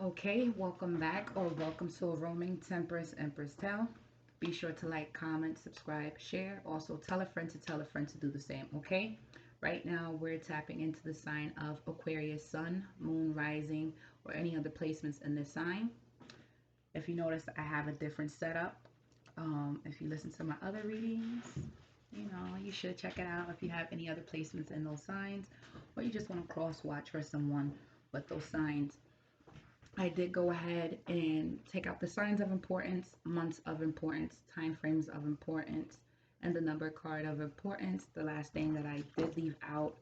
Okay, welcome back or welcome to a roaming Temperance Empress tale. Be sure to like, comment, subscribe, share. Also, tell a friend to do the same, okay? Right now, we're tapping into the sign of Aquarius sun, moon, rising, or any other placements in this sign. If you notice, I have a different setup. If you listen to my other readings, you should check it out if you have any other placements in those signs, or you just want to cross watch for someone with those signs. I did go ahead and take out the signs of importance, months of importance, time frames of importance, and the number card of importance. The last thing that I did leave out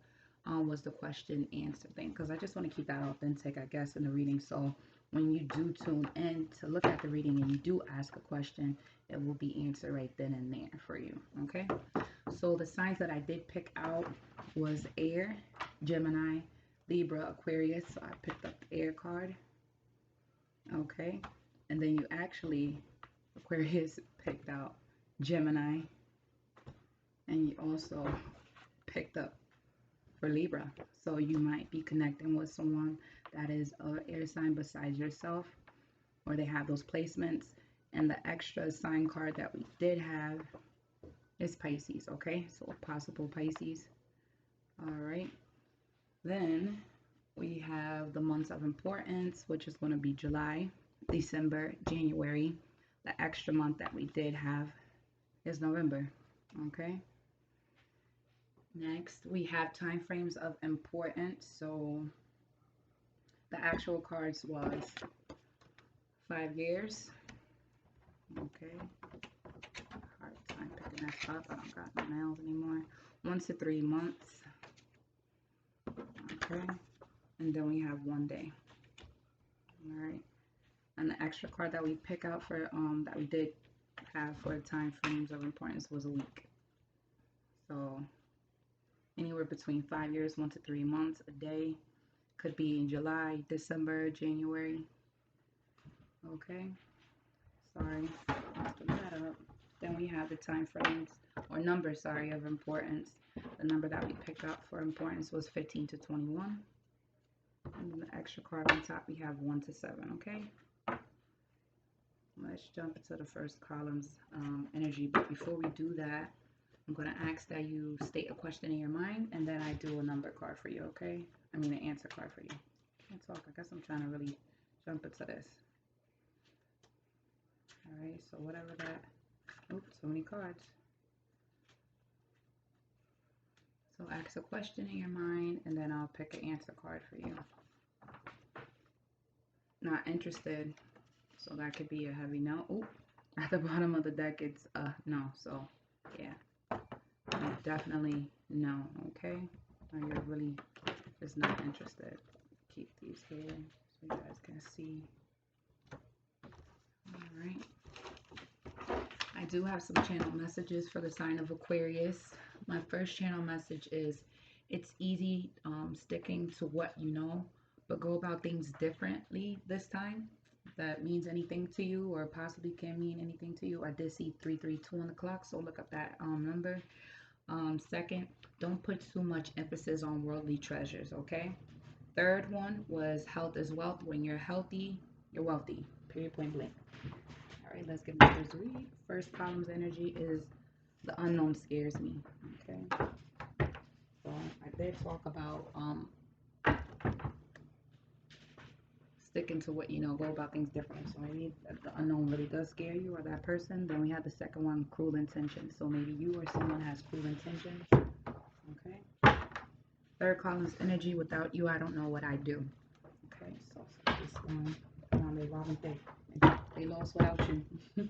was the question answer thing, because I just want to keep that authentic, I guess, in the reading. So when you do tune in to look at the reading and you do ask a question, it will be answered right then and there for you. Okay. So the signs that I did pick out was air, Gemini, Libra, Aquarius. So I picked up the air card. Okay, and then you actually, Aquarius, picked out Gemini, and you also picked up for Libra. So you might be connecting with someone that is an air sign besides yourself, or they have those placements. And the extra sign card that we did have is Pisces. Okay, so a possible Pisces. All right, then we have the months of importance, which is going to be July, December, January. The extra month that we did have is November. Okay. Next, we have time frames of importance. So the actual cards was 5 years. Okay. Hard time picking that up. I don't got my nails anymore. 1 to 3 months. Okay. And then we have 1 day. All right. And the extra card that we pick out for that we did have for the time frames of importance was a week. So anywhere between 5 years, 1 to 3 months, a day. Could be in July, December, January. Okay. Sorry, after that up. Then we have the time frames or number, sorry, of importance. The number that we picked up for importance was 15 to 21. And then the extra card on top, we have 1 to 7, okay? Let's jump into the first column's energy. But before we do that, I'm going to ask that you state a question in your mind, and then I do a number card for you, okay? I mean, an answer card for you. Can't talk. I guess I'm trying to really jump into this. All right, so whatever that. Oops, so many cards. So ask a question in your mind, and then I'll pick an answer card for you. Not interested, so that could be a heavy no. Ooh, at the bottom of the deck, it's a no. So, yeah, definitely no, okay? Or you're really just not interested. Keep these here so you guys can see. All right. I do have some channel messages for the sign of Aquarius. My first channel message is it's easy sticking to what you know, but go about things differently this time. If that means anything to you or possibly can mean anything to you. I did see 332 on the clock, so look up that number. Second, don't put too much emphasis on worldly treasures, okay? Third one was health is wealth. When you're healthy, you're wealthy. Period, point blank. All right, let's get into this read. First column's energy is the unknown scares me. Okay. So I did talk about sticking to what you know, go about things differently. So maybe the unknown really does scare you or that person. Then we have the second one, cruel intentions. So maybe you or someone has cruel intentions. Okay. Third column's energy, without you, I don't know what I do. Okay, so just they lost without you.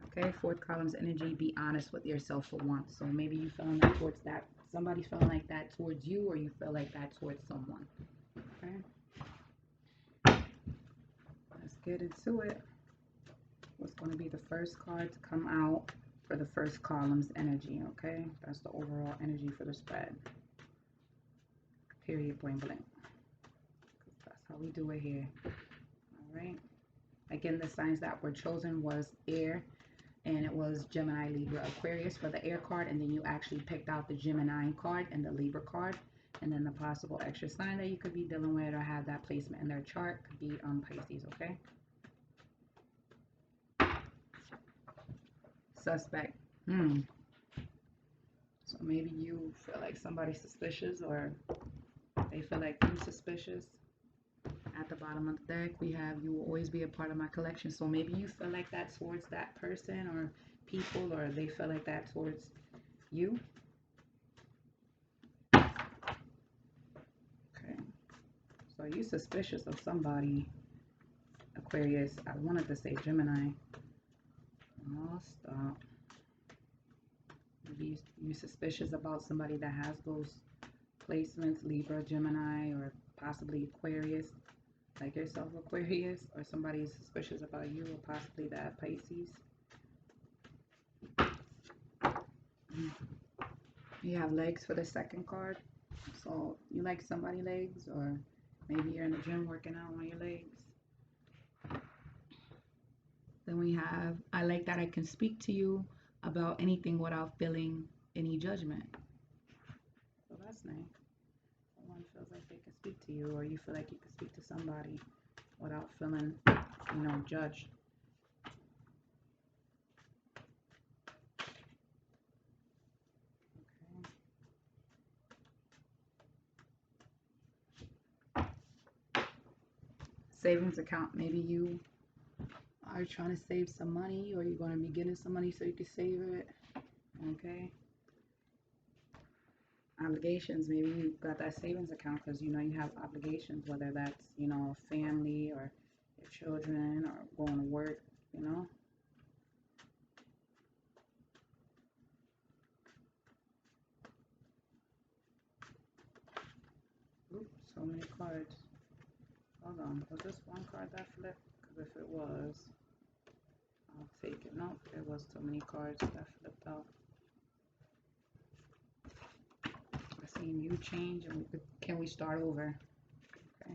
Okay, fourth column's energy, be honest with yourself for once. So maybe you feeling that towards that, somebody's feeling like that towards you, or you feel like that towards someone. Okay, let's get into it. What's going to be the first card to come out for the first column's energy? Okay, that's the overall energy for the spread. Period, point blank. That's how we do it here. All right. Again, the signs that were chosen was air, and it was Gemini, Libra, Aquarius for the air card, and then you actually picked out the Gemini card and the Libra card. And then the possible extra sign that you could be dealing with or have that placement in their chart could be Pisces, okay? Suspect. So maybe you feel like somebody's suspicious or they feel like you're suspicious. At the bottom of the deck, we have you will always be a part of my collection. So maybe you feel like that towards that person or people, or they feel like that towards you. Okay. So you're suspicious of somebody, Aquarius. I wanted to say Gemini. Oh, stop. Maybe you're suspicious about somebody that has those placements, Libra, Gemini, or possibly Aquarius, like yourself, Aquarius, or somebody is suspicious about you, or possibly that Pisces. You have legs for the second card. So you like somebody legs, or maybe you're in the gym working out on your legs. Then we have, I like that I can speak to you about anything without feeling any judgment. So that's nice. Someone feels like they can speak to you, or you feel like you can speak to somebody without feeling, judged. Okay. Savings account. Maybe you are trying to save some money, or you're going to be getting some money so you can save it. Okay. Obligations. Maybe you got that savings account because you have obligations, whether that's family or your children or going to work. Oops, so many cards. Hold on, was this one card that flipped? Because if it was, I'll take it. No, there was too many cards that flipped out. I seen you change, and can we start over? Okay.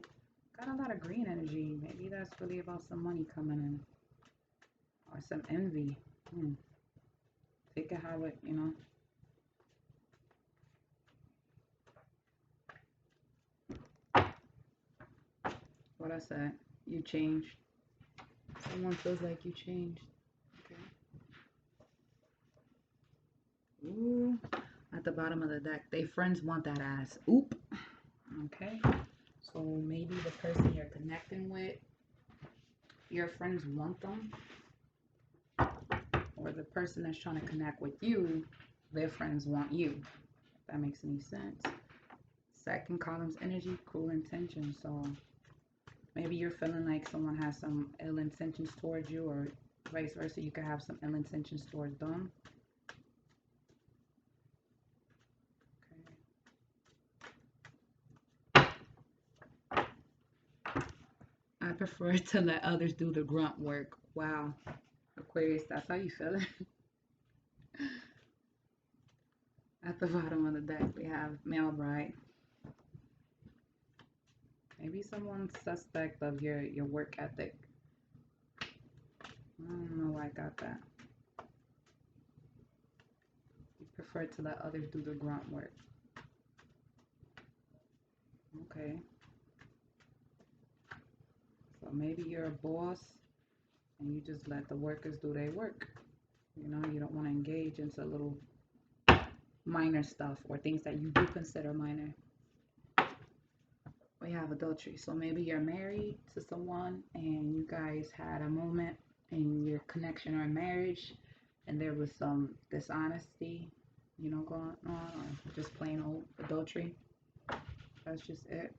Got a lot of green energy. Maybe that's really about some money coming in. Or some envy. Take it how it, What I said. You changed. Someone feels like you changed. Okay. Ooh. At the bottom of the deck. They friends want that ass. Oop. Okay. So maybe the person you're connecting with, your friends want them. Or the person that's trying to connect with you, their friends want you. If that makes any sense. Second column's energy, cruel intention. So maybe you're feeling like someone has some ill intentions towards you, or vice versa. You could have some ill intentions towards them. Okay. I prefer to let others do the grunt work. Wow. Aquarius, that's how you feeling? At the bottom of the deck, we have male bride. Maybe someone's suspect of your work ethic. I don't know why I got that. You prefer to let others do the grunt work. Okay. So maybe you're a boss and you just let the workers do their work. You don't want to engage into little minor stuff or things that you do consider minor. We have adultery. So maybe you're married to someone and you guys had a moment in your connection or marriage and there was some dishonesty, going on, or just plain old adultery. That's just it.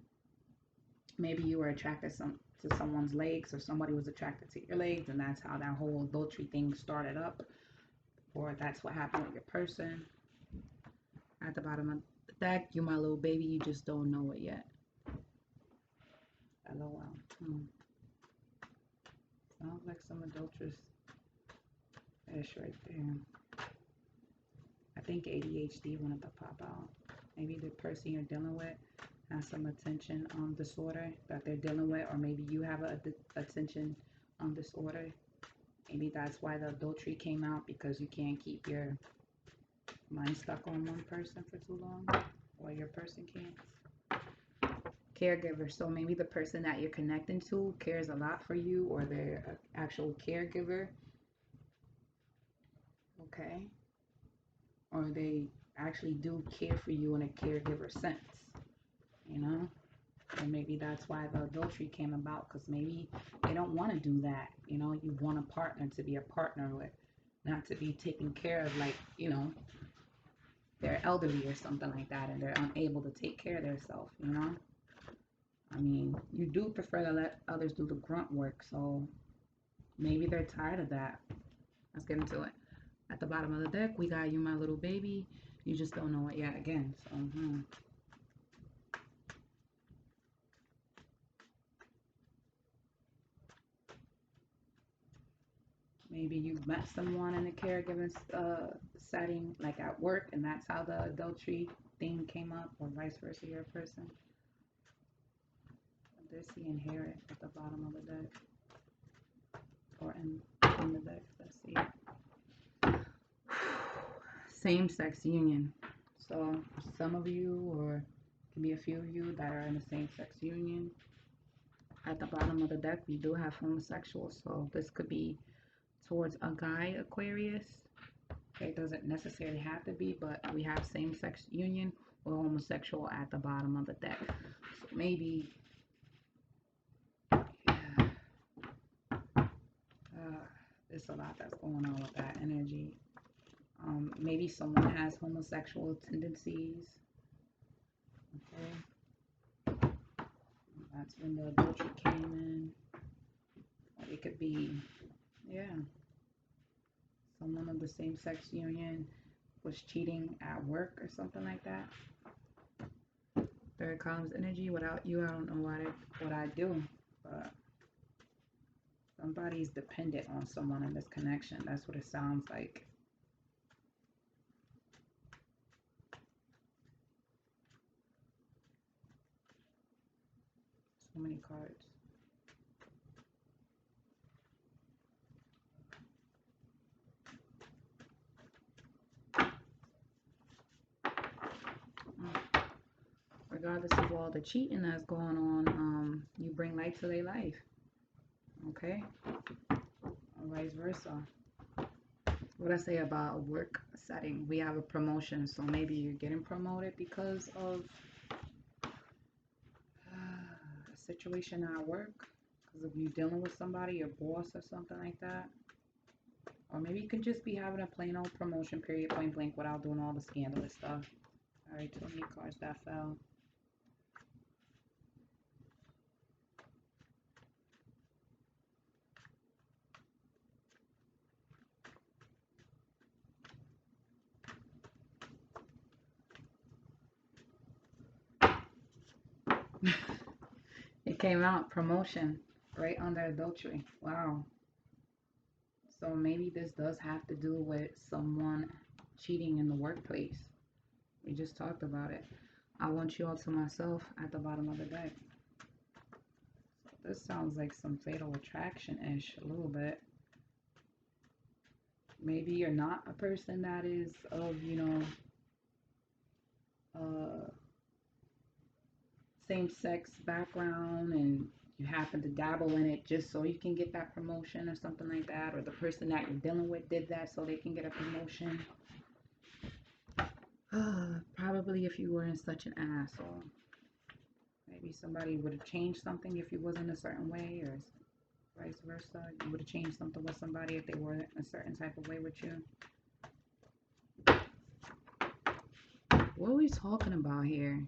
Maybe you were attracted to someone's legs, or somebody was attracted to your legs, and that's how that whole adultery thing started up, or that's what happened with your person. At the bottom of the deck, you my little baby, you just don't know it yet. LOL. Sounds like some adulterous ish right there. I think ADHD wanted to pop out. Maybe the person you're dealing with has some attention disorder that they're dealing with, or maybe you have a attention disorder. Maybe that's why the adultery came out, because you can't keep your mind stuck on one person for too long, or your person can't. Caregiver. So maybe the person that you're connecting to cares a lot for you, or they're an actual caregiver. Okay. Or they actually do care for you in a caregiver sense, you know? Or maybe that's why the adultery came about, because maybe they don't want to do that. You know, you want a partner to be a partner with, not to be taken care of, like, you know, they're elderly or something like that and they're unable to take care of themselves, you know? I mean, you do prefer to let others do the grunt work, so maybe they're tired of that. Let's get into it. At the bottom of the deck, we got you, my little baby. You just don't know it yet again. So, maybe you met someone in a caregiving setting, like at work, and that's how the adultery thing came up, or vice versa, your person. There's the inherit at the bottom of the deck, or in the deck. Let's see. Same-sex union. So some of you, or it can be a few of you that are in a same-sex union. At the bottom of the deck, we do have homosexuals. So this could be towards a guy, Aquarius. Okay, it doesn't necessarily have to be, but we have same-sex union or homosexual at the bottom of the deck. So maybe, yeah, there's a lot that's going on with that energy. Maybe someone has homosexual tendencies. Okay, that's when the adultery came in. Or it could be, yeah, someone of the same-sex union was cheating at work or something like that. Third column's energy. Without you, I don't know what I do, but somebody's dependent on someone in this connection. That's what it sounds like. So many cards. Regardless of all the cheating that's going on, you bring light to their life. Okay? Or vice versa. What I say about a work setting, we have a promotion, so maybe you're getting promoted because of a situation at work, because of you dealing with somebody, your boss or something like that. Or maybe you could just be having a plain old promotion, period, point blank, without doing all the scandalous stuff. Alright, too many cards that fell. It came out, promotion, right under adultery. Wow. So maybe this does have to do with someone cheating in the workplace. We just talked about it. I want you all to myself at the bottom of the deck. So this sounds like some fatal attraction-ish a little bit. Maybe you're not a person that is of, you know, same-sex background, and you happen to dabble in it just so you can get that promotion or something like that, or the person that you're dealing with did that so they can get a promotion. Probably if you weren't such an asshole. Maybe somebody would have changed something if you wasn't a certain way, or vice versa. You would have changed something with somebody if they were a certain type of way with you. What are we talking about here?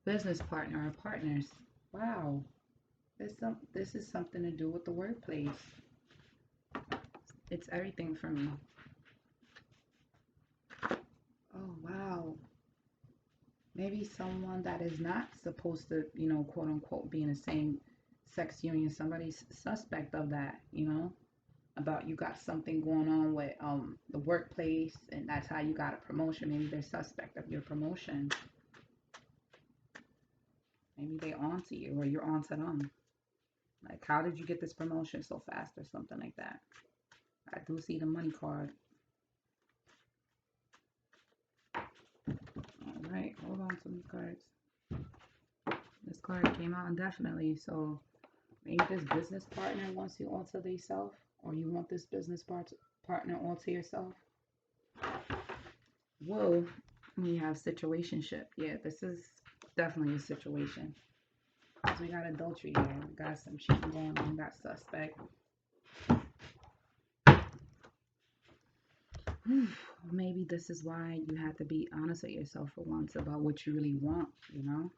Business partner or partners. Wow. This is something to do with the workplace. It's everything for me. Oh, wow. Maybe someone that is not supposed to, you know, quote unquote, be in the same sex union. Somebody's suspect of that, you know, about you got something going on with the workplace, and that's how you got a promotion. Maybe they're suspect of your promotion. Maybe they on to you, or you're on to them. Like, how did you get this promotion so fast, or something like that? I do see the money card. Right, hold on to these cards. This card came out indefinitely, so maybe this business partner wants you all to themselves, or you want this business partner all to yourself. Whoa, we have situationship. Yeah, this is definitely a situation. Because we got adultery here. We got some cheating going on. We got suspect. Maybe this is why you have to be honest with yourself for once about what you really want, you know?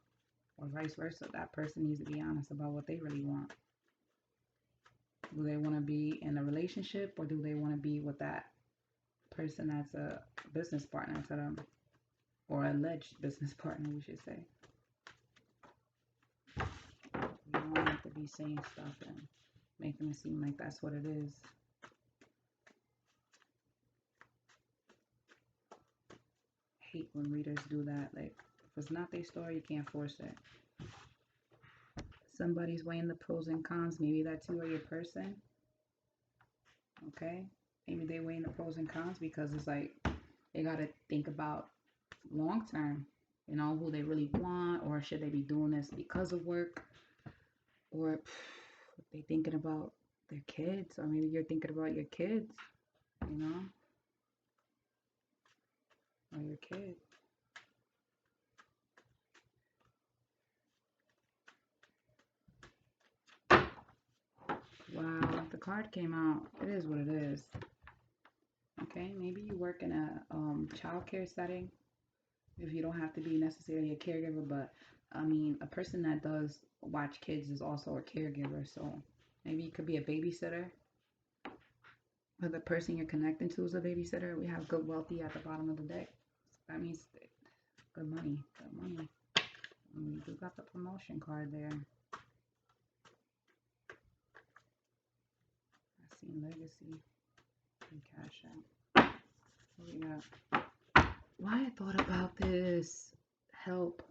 Or vice versa. That person needs to be honest about what they really want. Do they want to be in a relationship, or do they want to be with that person that's a business partner to them? Or alleged business partner, we should say. You don't have to be saying stuff and making it seem like that's what it is. I hate when readers do that. Like, if it's not their story, you can't force it. Somebody's weighing the pros and cons. Maybe that's you or your person. Okay? Maybe they weighing the pros and cons because it's like they got to think about long term, you know, who they really want, or should they be doing this because of work, or they thinking about their kids, or maybe you're thinking about your kids, you know, or your kid. Wow, the card came out. It is what it is. Okay, maybe you work in a childcare setting. If you don't have to be necessarily a caregiver, but I mean, a person that does watch kids is also a caregiver. So maybe you could be a babysitter. Or the person you're connecting to is a babysitter. We have good wealthy at the bottom of the deck. That means good money. Good money. And we do got the promotion card there. I see legacy and cash out. What we got? Why I thought about this. Help.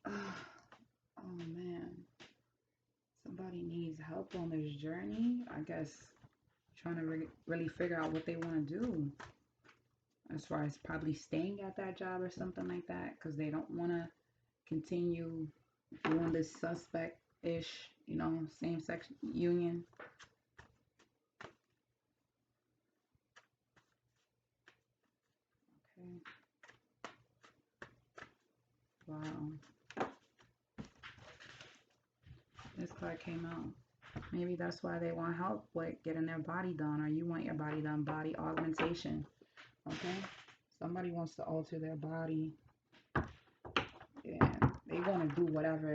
Oh man. Somebody needs help on this journey. I guess trying to really figure out what they want to do. As far as probably staying at that job or something like that. Because they don't want to continue doing this suspect-ish, you know, same-sex union. Okay. Wow. This card came out. Maybe that's why they want help with getting their body done, or you want your body done. Body augmentation. Okay? Somebody wants to alter their body. And they want to do whatever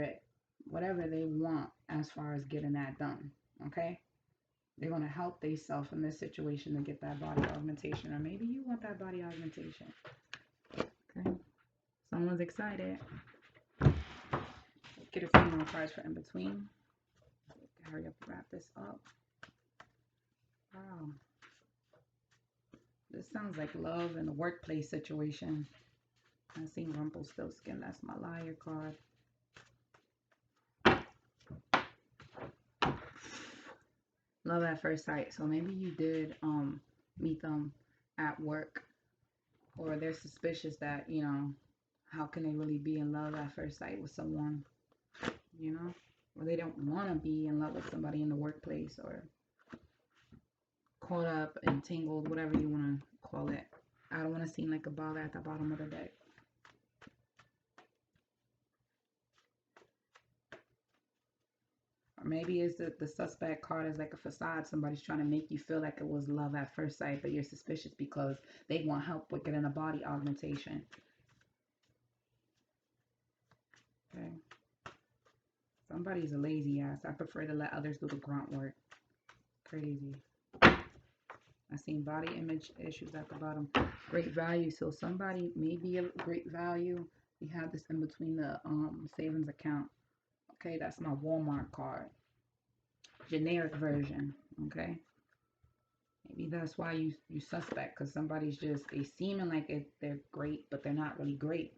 they want as far as getting that done. Okay? They're going to help themselves in this situation to get that body augmentation. Or maybe you want that body augmentation. Okay? Someone's excited. Get a few more cards for in between. Hurry up and wrap this up. Wow. This sounds like love in a workplace situation. I see Rumpelstiltskin. That's my liar card. Love at first sight. So maybe you did meet them at work, or they're suspicious that, you know, how can they really be in love at first sight with someone, you know, or they don't want to be in love with somebody in the workplace, or caught up and tangled, whatever you want to call it. I don't want to seem like a bother at the bottom of the deck. Or maybe it's the suspect card is like a facade. Somebody's trying to make you feel like it was love at first sight, but you're suspicious because they want help with getting a body augmentation. Okay. Somebody's a lazy ass. I prefer to let others do the grunt work. Crazy. I seen body image issues at the bottom. Great value. So somebody may be a great value. We have this in between the savings account. Okay, that's my Walmart card. Generic version. Okay. Maybe that's why you suspect, because somebody's just, they seeming like they're great, but they're not really great.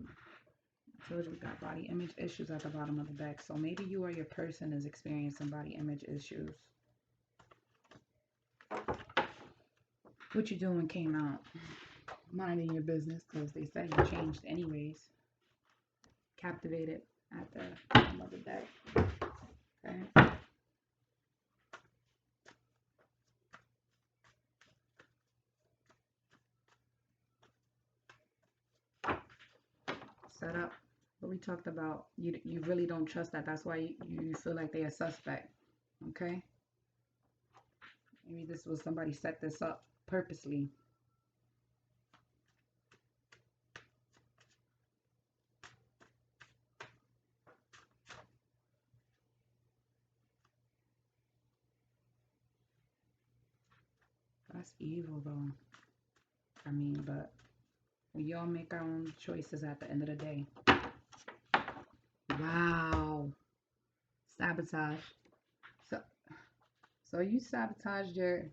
I told you we got body image issues at the bottom of the deck. So maybe you or your person is experiencing body image issues. What you doing came out. minding your business because they said you changed anyways. Captivated at the bottom of the deck. Okay. Set up. What we talked about. You really don't trust that. That's why you feel like they're a suspect. Okay. Maybe this was somebody set this up purposely. That's evil though. I mean, but we all make our own choices at the end of the day. Wow. Sabotage. So you sabotaged your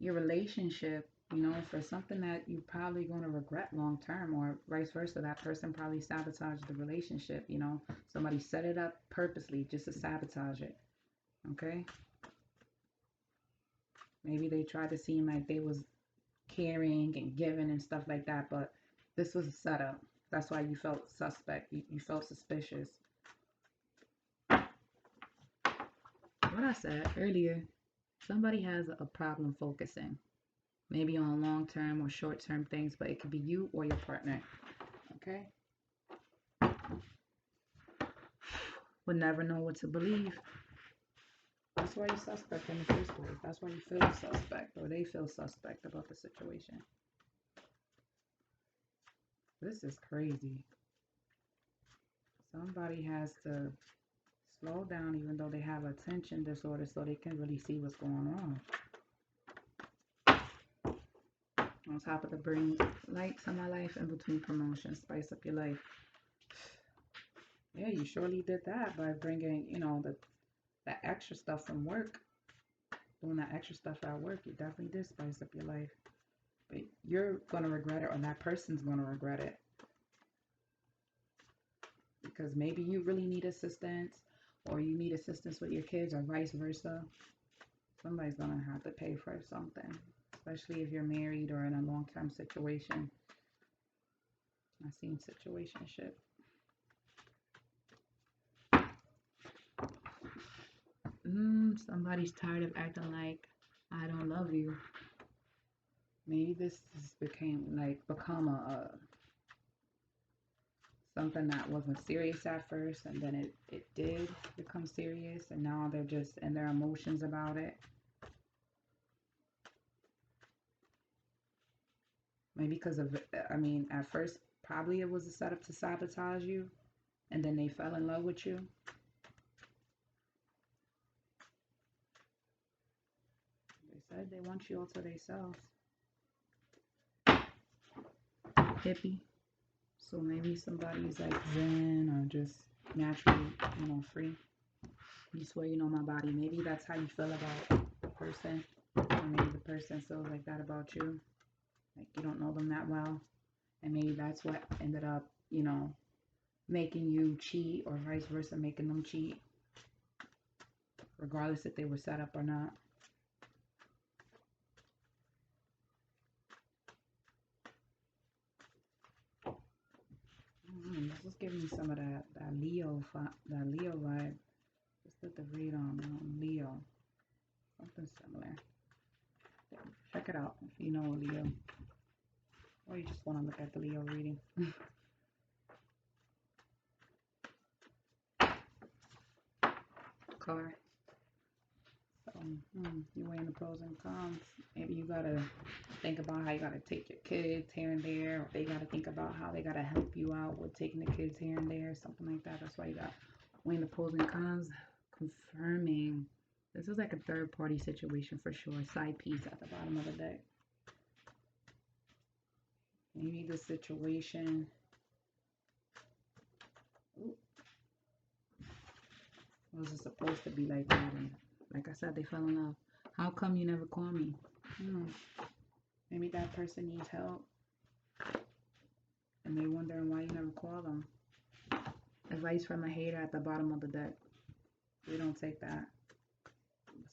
relationship, you know, for something that you're probably going to regret long term, or vice versa. That person probably sabotaged the relationship, you know. Somebody set it up purposely just to sabotage it. Okay? Maybe they tried to seem like they was caring and giving and stuff like that, but this was a setup. That's why you felt suspect. You felt suspicious. What I said earlier, somebody has a problem focusing. Maybe on long-term or short-term things, but it could be you or your partner. Okay? We'll never know what to believe. That's why you're suspect in the first place. That's why you feel suspect, or they feel suspect about the situation. This is crazy. Somebody has to slow down, even though they have attention disorder, so they can really see what's going on. On top of the bring light to my life, in between promotions, spice up your life. Yeah, you surely did that by bringing, you know, that extra stuff from work. Doing that extra stuff at work, you definitely did spice up your life. But you're going to regret it, or that person's going to regret it. Because maybe you really need assistance, or you need assistance with your kids, or vice versa. Somebody's going to have to pay for something, especially if you're married or in a long-term situation. I've seen situationship. Somebody's tired of acting like I don't love you. Maybe this become a something that wasn't serious at first, and then it did become serious, and now they're just in their emotions about it. Maybe because of, I mean, at first probably it was a setup to sabotage you, and then they fell in love with you. They said they want you all to themselves. Hippie. So maybe somebody's like zen, or just naturally, you know, free. You swear you know my body. Maybe that's how you feel about the person. Or maybe the person feels like that about you. Like you don't know them that well. And maybe that's what ended up, you know, making you cheat, or vice versa, making them cheat. Regardless if they were set up or not. This is giving me some of that Leo vibe. Just put the read on Leo. Something similar. Check it out if you know Leo. Or you just want to look at the Leo reading. Car. So, you're weighing the pros and cons. Maybe you gotta think about how you gotta take your kids here and there, or they gotta think about how they gotta help you out with taking the kids here and there, something like that. That's why you got weighing the pros and cons. Confirming. This is like a third party situation for sure. Side piece at the bottom of the deck. Maybe the situation. Ooh, wasn't supposed to be like that. And like I said, they fell in love. How come you never call me? Maybe that person needs help, and they wondering why you never call them. Advice from a hater at the bottom of the deck. We don't take that.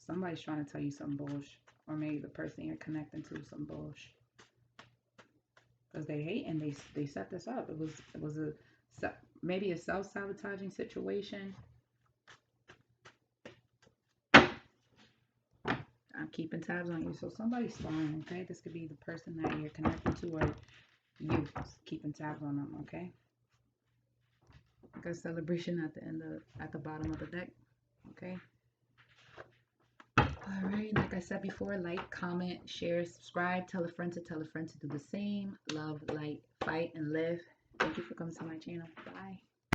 Somebody's trying to tell you some bullshit, or maybe the person you're connecting to some bullshit. because they hate and they set this up. It was a maybe a self-sabotaging situation. I'm keeping tabs on you. So somebody's spying, okay? This could be the person that you're connected to or you keeping tabs on them, okay? Got celebration at the end of at the bottom of the deck, okay? All right, like I said before, like, comment, share, subscribe, tell a friend to tell a friend to do the same. Love, light, fight, and live. Thank you for coming to my channel. Bye.